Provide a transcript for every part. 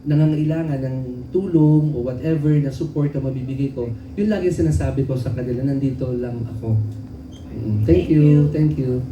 nangangailangan ng tulong o whatever na support na mabibigay ko, yun lagi sinasabi ko sa kanila, nandito lang ako. Thank you. Thank you,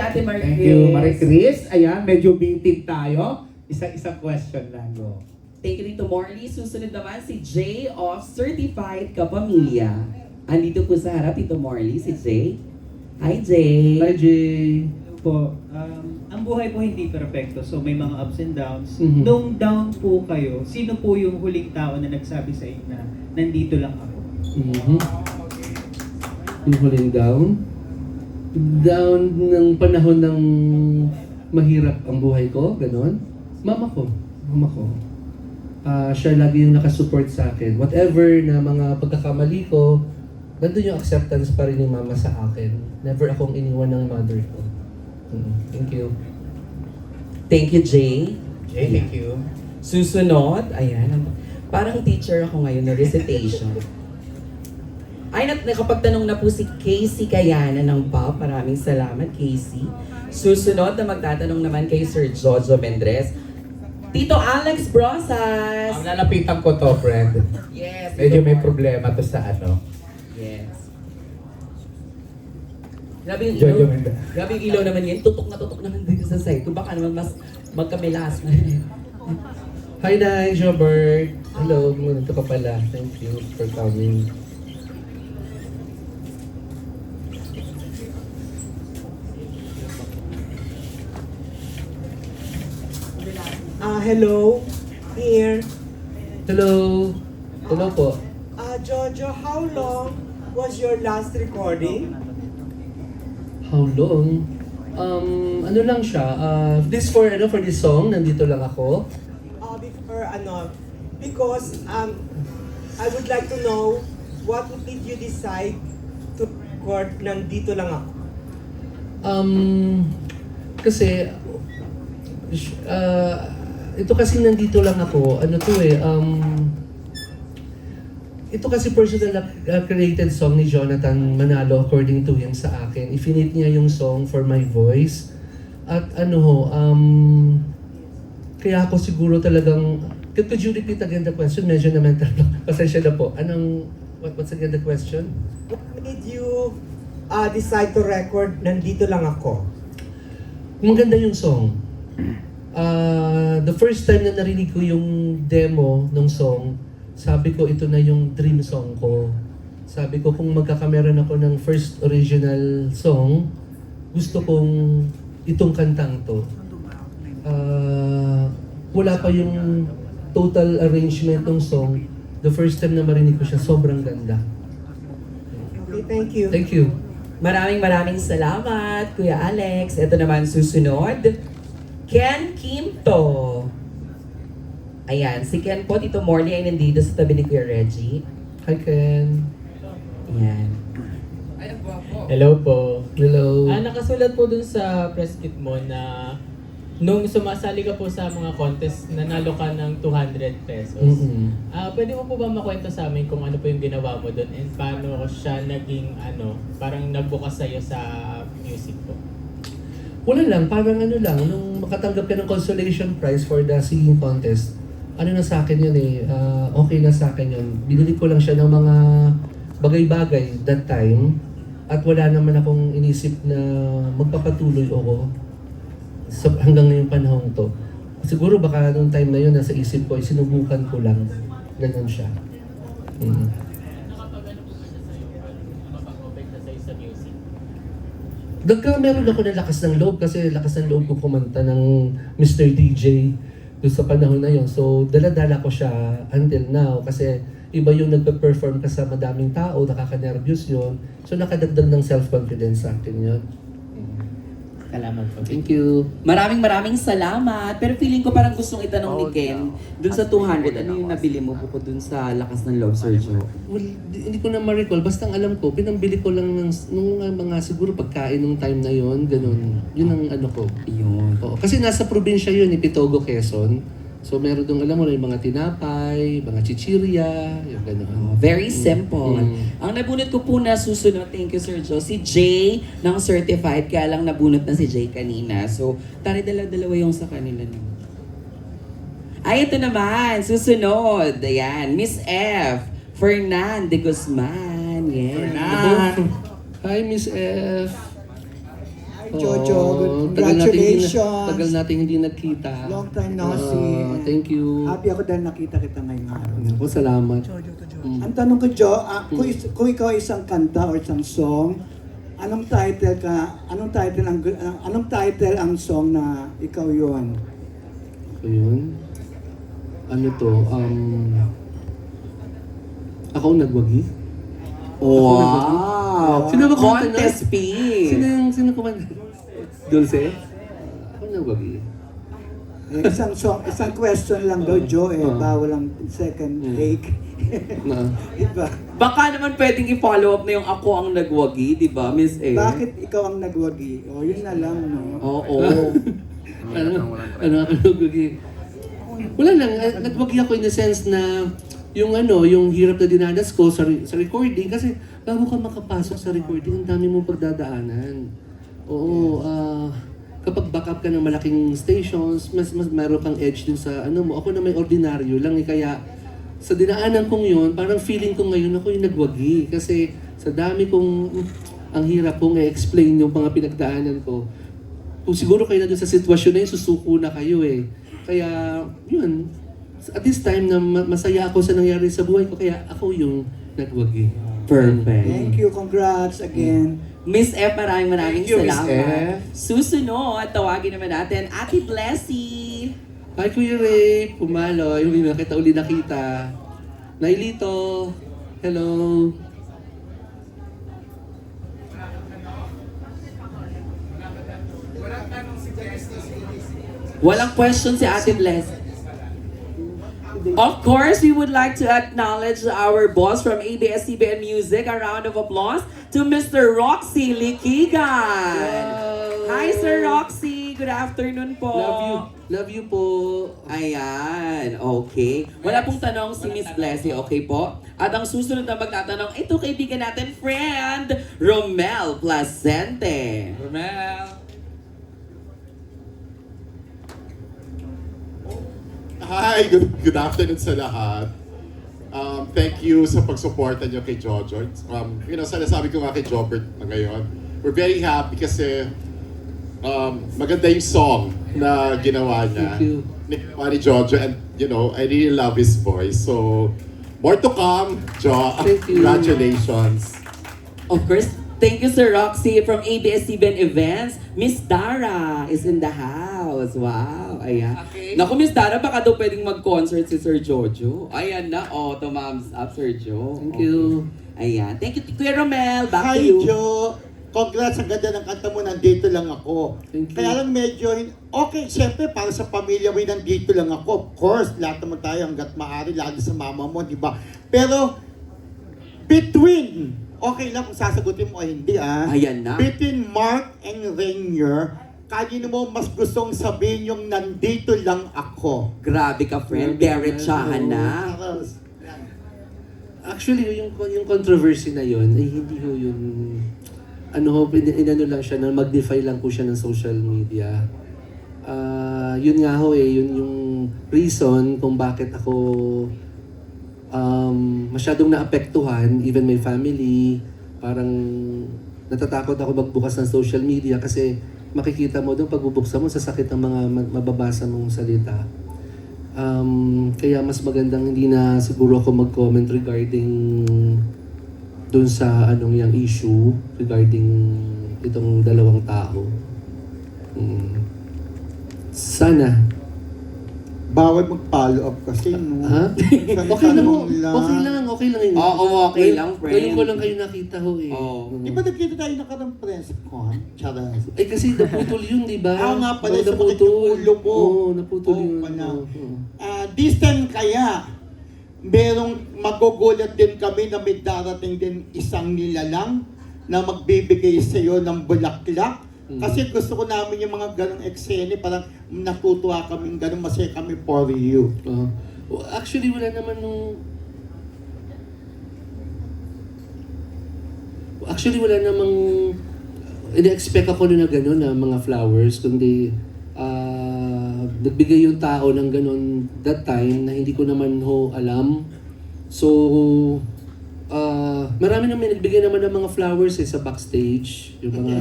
Ate Marie Thank you, Marie Chris. Ayan, medyo bintig tayo. Isa-isang question lang. Go. Thank you dito, Morley. Susunod naman si Jay of Certified Kapamilya. Andito po sa harap, Tito Morley, si Jay. Hi, Jay. Bye, Jay. Po, ang buhay po hindi perfecto, so may mga ups and downs. Mhm. Nung down po kayo, sino po yung huling tao na nagsabi sa inyo na nandito lang ako? Yung huling down. Down ng panahon ng mahirap ang buhay ko, ganon. Mama ko. Siya lagi yung nakasupport sa akin. Whatever na mga pagkakamali ko, nandun yung acceptance pa rin ng mama sa akin. Never akong iniwan ng mother ko. Thank you. Thank you, Jay. Jay, thank you. Susunod, ayan. Parang teacher ako ngayon na recitation. Ay, nakapagtanong na po si Casey Kayana ng PAP. Maraming salamat, Casey. Susunod na magtatanong naman kay Sir Jojo Mendres. Tito Alex Brosas. Ang lalapitan ko to, friend. Yes. Medyo may problema to sa ano. Yes. Grabe yung Jojo ilaw. Mendez. Grabe yung ilaw naman yan. Tutok naman dito sa side ko. Baka naman mas magkamilas na. Hi, Nay, Jobert. Hello, ganito ka pala. Thank you for coming. Hello, here. Hello. Hello po. Jojo, how long was your last recording? How long? Ano lang siya, this for this song, nandito lang ako. Because I would like to know what did you decide to record nandito lang ako? Kasi, ito kasi nandito lang ako, ito kasi personal created song ni Jonathan Manalo according to him sa akin. Ifinit niya yung song for my voice. At kaya ako siguro talagang, could you repeat again the question? Medyo na mental block. Pasensya na po. What's again the question? What made you decide to record nandito lang ako? Maganda yung song. The first time na narinig ko yung demo ng song, sabi ko ito na yung dream song ko. Sabi ko kung magkakameron ako ng first original song, gusto kong itong kantang to. Wala pa yung total arrangement ng song. The first time na marinig ko siya, sobrang ganda. Okay, thank you. Thank you. Maraming salamat, Kuya Alex. Ito naman susunod. Ken Quinto. Ayan, si Ken po, Tito Morley ay nandito sa tabi ni Kuya Reggie. Hi, Ken. Ayan. Hello po. Hello. Nakasulat po dun sa press kit mo na nung sumasali ka po sa mga contest, nanalo ka ng 200 pesos. Pwede mo po ba makwento sa amin kung ano po yung ginawa mo dun and paano siya naging parang nagbukas sa'yo sa music po? Wala lang, parang nung makatanggap ka ng consolation prize for the singing contest, na sa akin yun okay na sa akin yun. Binili ko lang siya ng mga bagay-bagay that time at wala naman akong inisip na magpapatuloy ako hanggang ngayong panahon to. Siguro baka nung time na yun, nasa isip ko, sinubukan ko lang. Ganun siya. Nakapag-open na sa'yo sa music? Meron ako ng lakas ng loob kasi lakas ng loob ko kumanta ng Mr. DJ doon sa panahon na yon. So, dala-dala ko siya until now kasi iba yung nagpe-perform ka sa madaming tao, nakaka-nervous yun. So, nakadagdag ng self-confidence sa akin yun. Salamat po. Thank you. Maraming salamat. Pero feeling ko parang gustong itanong ni Ken, dun sa 200, ano yung nabili mo bukod dun sa lakas ng loob, Sir Joe? Well, hindi ko na ma-recall. Basta ang alam ko, pinambili ko lang nung mga siguro pagkain nung time na yon, ganun. Yun ang ko. Yun. Oo. Kasi nasa probinsya yun, Pitogo, Quezon. So meron doon, alam mo na, yung mga tinapay, mga chichirya, yung gano'n. Very simple. Mm. Ang nabunot ko po na susunod, thank you Sir Joe, si Jay ng Certified, kaya lang nabunot na si Jay kanina. So, tari dalawa yung sa kanila. Ay, ito naman. Susunod. Ayan. Miss F. Fernan de Guzman. Yeah. Hi, Miss F. Hi, Jojo. Congratulations. Congratulations. Tagal natin hindi nagkita. Long time no see. Thank you. Happy ako dahil nakita kita ngayong araw. Ako, salamat. Ang tanong ko, Jo, kung ikaw ay isang kanta or isang song, anong title ang song na ikaw yon? So yun. Ano to? Ako ang nagwagi? Wow! Sino ba kumanta nun? Contest piece. Sino kumanta? Dulce? Ako ang nagwagi. Isang question lang daw, Jo, bawal ang second take. Na. Diba? Baka naman pwedeng i-follow up na yung ako ang nagwagi, di ba, Miss A? Bakit ikaw ang nagwagi? O, yun na lang, no? Oo. Ano ako nagwagi? Wala lang, nagwagi ako in the sense na yung hirap na dinanas ko sa recording kasi bago ka makapasok sa recording, ang dami mong pagdadaanan. Oo, kapag backup ka ng malaking stations, mas meron kang edge din sa mo. Ako na may ordinaryo lang kaya sa dinaanan kong yun, parang feeling ko ngayon ako yung nagwagi kasi sa dami kong ang hirap kong i-explain yung mga pinagdaanan ko. Kung siguro kayo na dun sa sitwasyon na yun, susuko na kayo eh. Kaya, yun. At this time na masaya ako sa nangyari sa buhay ko, kaya ako yung nagwagi. Perfect. Thank you, congrats again. Miss F, maraming Thank you, Miss salamat. F. Susunod, tawagin naman natin, Ate Blessy. Hi, Kuya Ray. Pumalo. Yung nakita uli nakita. Nailito. Hello. Walang question si Ate Blessy. Of course, we would like to acknowledge our boss from ABS-CBN Music. A round of applause to Mr. Roxy Likigan. Hi, Sir Roxy. Good afternoon po. Love you. Love you po. Ayan, okay. Wala pong tanong si Miss Blessy, okay po? At ang susunod na magtatanong, ito kaibigan natin, friend, Romel Placente. Romel! Hi, good afternoon sa lahat. Thank you sa pagsuporta niyo kay Jojo. Sinasabi ko nga kay Jobert na ngayon, we're very happy kasi maganda yung song na ginawa niya. Thank you. Ni Jojo, and I really love his voice. So, more to come, Jo. Thank you. Congratulations. Of course, thank you, Sir Roxy from ABS-CBN Events. Miss Dara is in the house. Wow, ayan. Okay. Naku, Miss Dara, baka daw pwedeng mag-concert si Sir Jojo. Ayan na, thumbs up, Sir Jo. Thank you. Ayan. Thank you, Kuya Romel. Back to Hi, you. Jo. Congrats, ang ganda ng kanta mo, nandito lang ako. Thank you. Kaya lang medyo, okay, siyempre, para sa pamilya mo, nandito lang ako. Of course, lahat naman tayo hanggat maaari, lalo sa mama mo, di ba? Pero, between, okay lang kung sasagutin mo o hindi, Ayan na. Between Mark and Rainier, kanino mo mas gustong sabihin yung nandito lang ako? Grabe ka, friend. Diretsahan na. Actually, yung controversy na yun, ay hindi ko yun, inano lang siya, na magnify lang po siya ng social media. Yun nga ho yun yung reason kung bakit ako masyadong naapektuhan, even my family, parang natatakot ako magbukas ng social media kasi makikita mo doon pagbubuksan mo sa sakit ng mga mababasa mong salita. Kaya mas magandang hindi na siguro ako mag-comment regarding dun sa yung issue regarding itong dalawang tao. Sana. Bawal mag-follow up kasi, no? Ha? Okay lang ho. Okay lang yun. Oo, okay lang, friend. Ngayon ko lang kayo nakita ho eh. Oo. Di ba nagkita tayo nakarang press con? Charas. Eh kasi naputol yun, di ba? Nga pala, sa naputol. ulo mo. Oo, naputol Oo yun. pala. Oo. This time kaya, merong magugulat din kami na may darating din isang nilalang na magbibigay sa iyo ng bulaklak. Kasi gusto ko namin yung mga ganong eksene, parang natutuwa kami, ganong masaya kami for you. Actually, wala naman nung... Actually, wala namang... Ini-expect ako na gano'n na mga flowers, kundi nagbigay yung tao ng ganun that time na hindi ko naman ho alam. So, marami naman nagbigay naman ng mga flowers sa backstage. Yung mga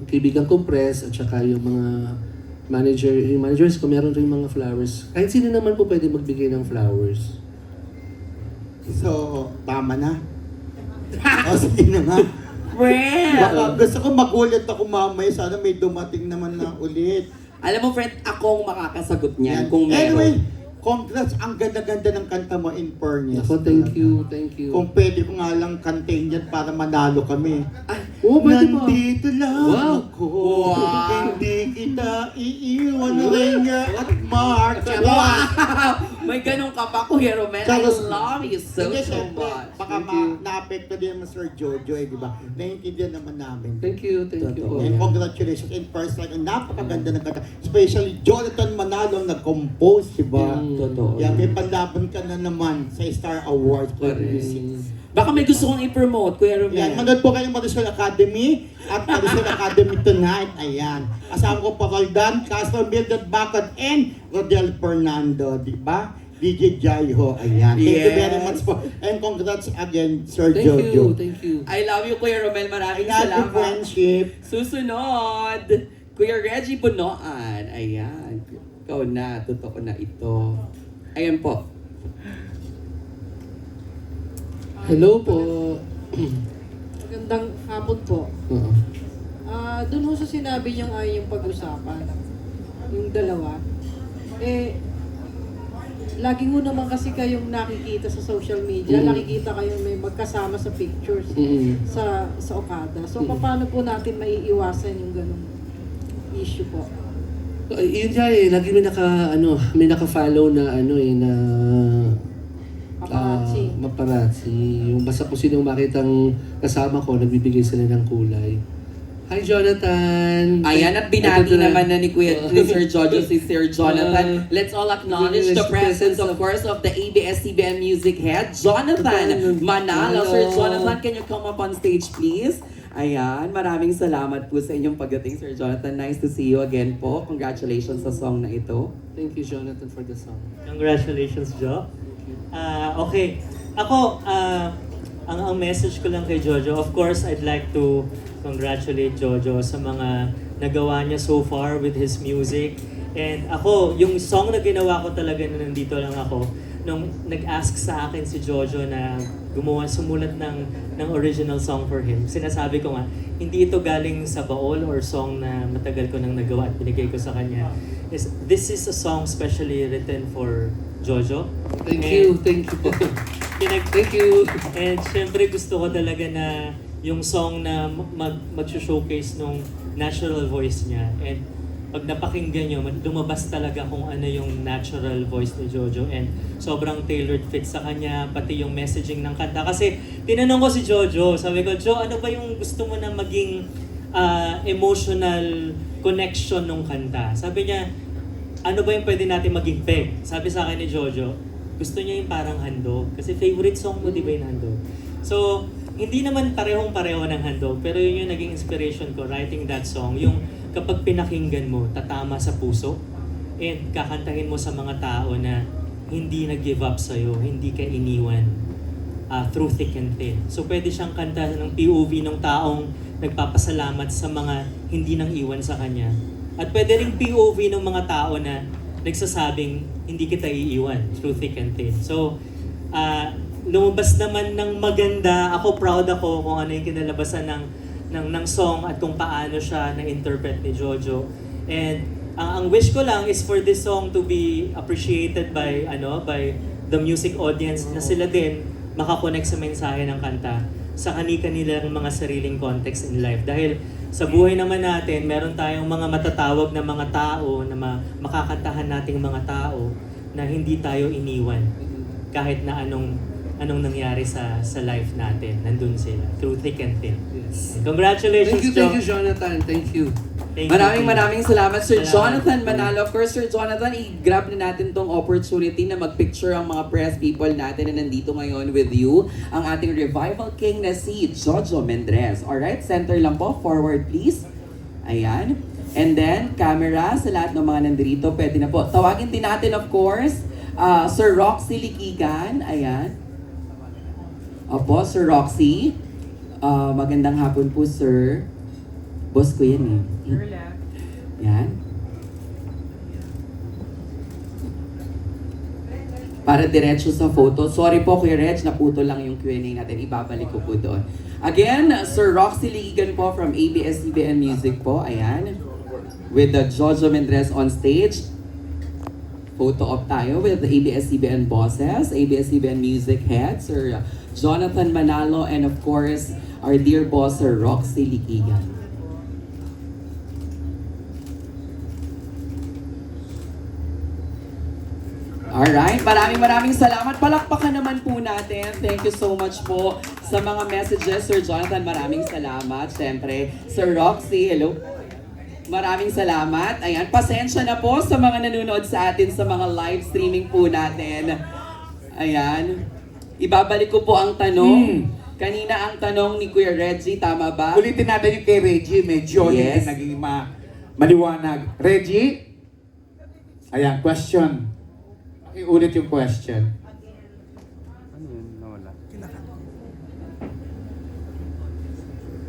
kaibigan kong press at saka yung mga managers ko, meron rin mga flowers. Kahit sino naman po pwede magbigay ng flowers. So, tama na. O, sige na nga. Well, Baka gusto ko magulat ako mamaya. Sana may dumating naman na ulit. alam mo friend, akong makakasagot niyan Yan. kung Anyway, meron. congrats. Ang ganda-ganda ng kanta mo in fairness. Ako, thank you. Kung pwede ko nga lang kantahin yan para manalo kami. Oo, pwede ba? Nandito lang Wow. ako. Wow. Hindi kita iiwan, Renya at Mark. Wow! May ganun ka pa, Kuya Romel. I Tapos- love you so, Hindi, so syempre, much. baka Thank you. na-apekto din naman Sir Jojo, di ba? Naiintindihan naman namin. Thank you po. And congratulations in first like, ang napakaganda ng kanta. Especially Jonathan Manalo ang nag-compose, di ba? Totoo. Yan, may panlaban ka na naman sa Star Awards for music. Baka may gusto kong i-promote, Kuya Romel. Yan, manood po kayo ng Marisol Academy at Marisol Academy tonight. Ayan. Kasama ko pa Roldan, Castro, Mildred Bacot, and Rodel Fernando, di ba? DJ Jaiho, ayan. Thank you very Yes. much po. And congrats again, Sir Thank Jojo. you. I love you, Kuya Romel. Maraming Happy salamat. friendship. Susunod, Kuya Reggie Bunoan. Ayan. Ikaw na, totoo na ito. Ayan po. Hello po. Magandang hapon po. Oo. Doon ho sa sinabi niyang ay yung pag-usapan, yung dalawa, lagi ho naman kasi kayong nakikita sa social media, nakikita kayong may magkasama sa pictures sa Okada. So, paano po natin maiiwasan yung ganung issue po? Yun nga lagi may naka-follow na na Paparazzi. maparazzi. Yung basta kung sinong makitang kasama ko, nagbibigay sila ng kulay. Hi, Jonathan! Ayan, at binati Ito naman na ni Sir Jojo si Sir Jonathan. Let's all acknowledge the presence, of course, of the ABS-CBN music head, Jonathan Manalo. Sir Jonathan, can you come up on stage, please? Ayan, maraming salamat po sa inyong pagdating, Sir Jonathan. Nice to see you again po. Congratulations sa song na ito. Thank you, Jonathan, for the song. Congratulations, Jo. Okay. Ako, ang message ko lang kay Jojo, of course, I'd like to congratulate Jojo sa mga nagawa niya so far with his music. And ako, yung song na ginawa ko talaga na nandito lang ako, nung nag-ask sa akin si Jojo na sumulat ng original song for him, sinasabi ko nga, hindi ito galing sa baol or song na matagal ko nang nagawa at binigay ko sa kanya. This is a song specially written for Jojo. Thank you po. Thank you. And syempre gusto ko talaga na yung song na mag-showcase nung natural voice niya. And pag napakinggan nyo, lumabas talaga kung ano yung natural voice ni Jojo. And sobrang tailored fit sa kanya, pati yung messaging ng kanta. Kasi tinanong ko si Jojo, sabi ko, Jo, ano ba yung gusto mo na maging emotional connection ng kanta? Sabi niya, ano ba yung pwede natin maging peg? Sabi sa akin ni Jojo, gusto niya yung parang handog. Kasi favorite song mo, di ba yung handog? So, hindi naman parehong-pareho ng handog, pero yun yung naging inspiration ko, writing that song. Yung kapag pinakinggan mo, tatama sa puso, and kakantahin mo sa mga tao na hindi nag-give up sa'yo, hindi ka iniwan through thick and thin. So, pwede siyang kanta ng POV ng taong nagpapasalamat sa mga hindi nang iwan sa kanya. At pwede rin POV ng mga tao na nagsasabing hindi kita iiwan through thick and thin. So, lumabas naman ng maganda. Ako proud ako kung ano yung kinalabasan ng song at kung paano siya na-interpret ni Jojo. And ang wish ko lang is for this song to be appreciated by the music audience, na sila din makakonect sa mensahe ng kanta sa kani-kanilang mga sariling context in life. Dahil sa buhay naman natin, meron tayong mga matatawag na mga tao, na makakantahan nating mga tao na hindi tayo iniwan. Kahit na anong nangyari sa life natin, nandun sila, through thick and thin. Yes. Congratulations, Thank you, Jonathan. Thank you. Maraming salamat, Sir Salamat. Jonathan Manalo. Of course, Sir Jonathan, i-grab na natin tong opportunity na mag-picture ang mga press people natin na nandito ngayon with you. Ang ating revival king na si Jojo Mendrez. Alright, center lang po. Forward, please. Ayan. And then, camera sa lahat ng mga nandito, pwede na po. Tawagin din natin, of course, Sir Roxy Likigan. Ayan. Opo, Sir Roxy. Magandang hapon po, sir. Boss ko yan eh. Yan. Para diretso sa photo. Sorry po, Kuya Reg, naputo lang yung Q&A natin. Ibabalik ko po doon. Again, Sir Roxy Likigan po from ABS-CBN Music po. Ayan. With the Jojo Mendrez on stage. Photo op tayo with the ABS-CBN bosses, ABS-CBN music heads, Sir Jonathan Manalo, and of course, our dear boss, Sir Roxy Likigan. Alright, maraming salamat. Palakpakan naman po natin. Thank you so much po sa mga messages, Sir Jonathan. Maraming salamat. Siyempre, Sir Roxy, hello. Maraming salamat. Ayan, pasensya na po sa mga nanonood sa atin sa mga live streaming po natin. Ayan. Ibabalik ko po ang tanong. Kanina ang tanong ni Kuya Reggie, tama ba? Ulitin natin yung kay Reggie, medyo Yes. hindi naging maliwanag. Reggie? Ayan, question. Ulit yung question.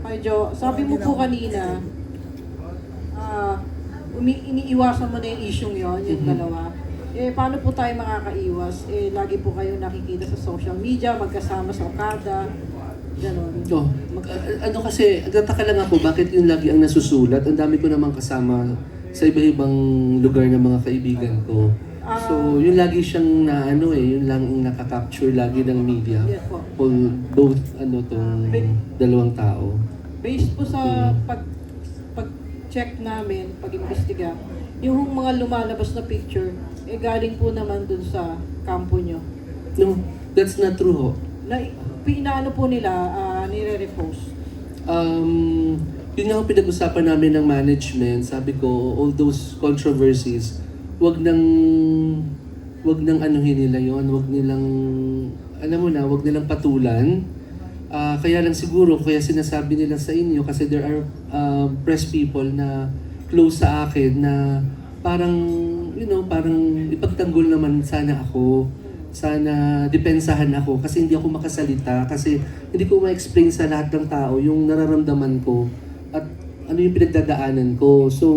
Hi Jo, sabi mo po kanina, iniiwasan mo na yung isyong yon, yung dalawa. Eh, paano po tayo makakaiwas? Eh, lagi po kayo nakikita sa social media, magkasama sa Okada, gano'n. Ano kasi, nagtataka lang ako, bakit yun lagi ang nasusulat? Ang dami ko namang kasama sa iba-ibang lugar ng mga kaibigan ko. So, yun lagi siyang yun lang ang nakaka-capture lagi ng media. Yes po. Both, tong dalawang tao. Based po sa pag-check namin, pag-imbestiga, yung mga lumalabas na picture, eh galing po naman dun sa kampo nyo. No, that's not true ho. Inaano po nila, nire-repost. Yun nga ang pinag-usapan namin ng management. Sabi ko, all those controversies, wag nang anuhin nila yon, wag nilang patulan. Kaya lang siguro, kaya sinasabi nila sa inyo, kasi there are press people na close sa akin na parang ipagtanggol naman sana ako. Sana depensahan ako kasi hindi ako makasalita, kasi hindi ko ma-explain sa lahat ng tao yung nararamdaman ko at ano yung pinagdadaanan ko. So,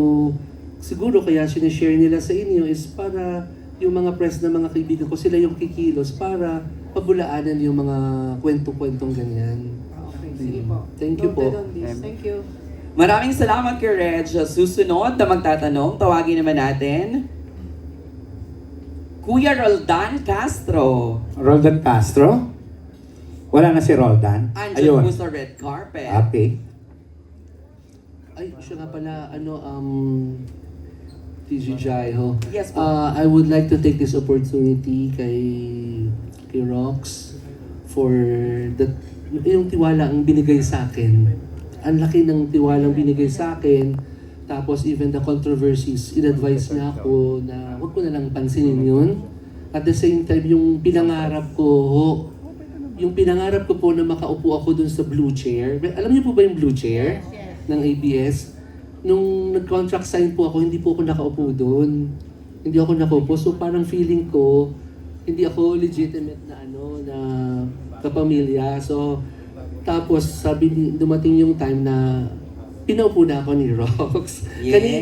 siguro kaya sinishare nila sa inyo is para yung mga press na mga kaibigan ko, sila yung kikilos para pabulaanan yung mga kwento-kwentong ganyan. Okay, sige po. Thank you po. Noted on this. Thank you. Maraming salamat, Kuya Reg. Susunod na magtatanong, tawagin naman natin, Kuya Roldan Castro. Roldan Castro? Wala na si Roldan. Andyan po sa red carpet. Okay. Ay, siya nga pala, TG Jaiho. Yes po. I would like to take this opportunity kay Rox for yung tiwala ang binigay sa akin. Ang laki ng tiwalang binigay sa akin. Tapos even the controversies, in-advise niya ako na huwag ko na lang pansinin yun. At the same time, yung pinangarap ko po na makaupo ako dun sa blue chair. Alam niyo po ba yung blue chair ng ABS? Nung nag-contract sign po ako, hindi po ako nakaupo doon. Hindi ako nakaupo. So parang feeling ko, hindi ako legitimate na na kapamilya. So, tapos dumating yung time na pinaupo na ako ni Rox. Yay!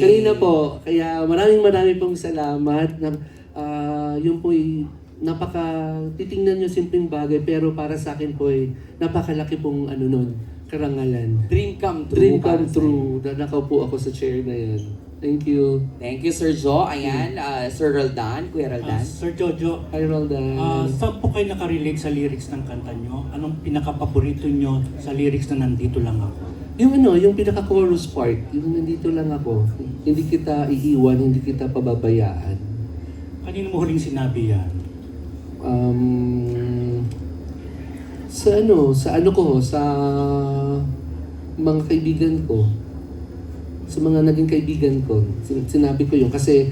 Kanina po. Kaya maraming pong salamat. Yun po titingnan nyo simpleng bagay, pero para sa akin po napakalaki pong karangalan. Dream come true. Dream come true. Nakaupo ako sa chair na yan. Thank you. Thank you, Sir Jo. Ayan, Sir Roldan, Kuya Roldan. Sir Jojo, Hi, Roldan. saan po kayo nakarelate sa lyrics ng kanta nyo? Anong pinaka-paborito nyo sa lyrics na nandito lang ako? Yung pinaka-chorus part, yung nandito lang ako. Hindi kita iiwan, hindi kita pababayaan. Kanino mo huling sinabi yan? Sa mga kaibigan ko. Sa mga naging kaibigan ko, sinabi ko yun. Kasi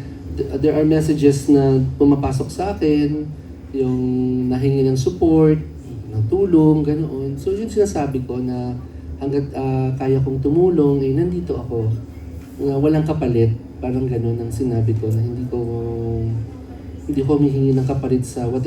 there are messages na pumapasok sa akin, yung nahingi ng support, ng tulong, ganoon. So yun sinasabi ko na hanggat kaya kong tumulong, nandito ako. walang kapalit. Parang gano'n ang sinabi ko na hindi ko humihingi ng kapalit sa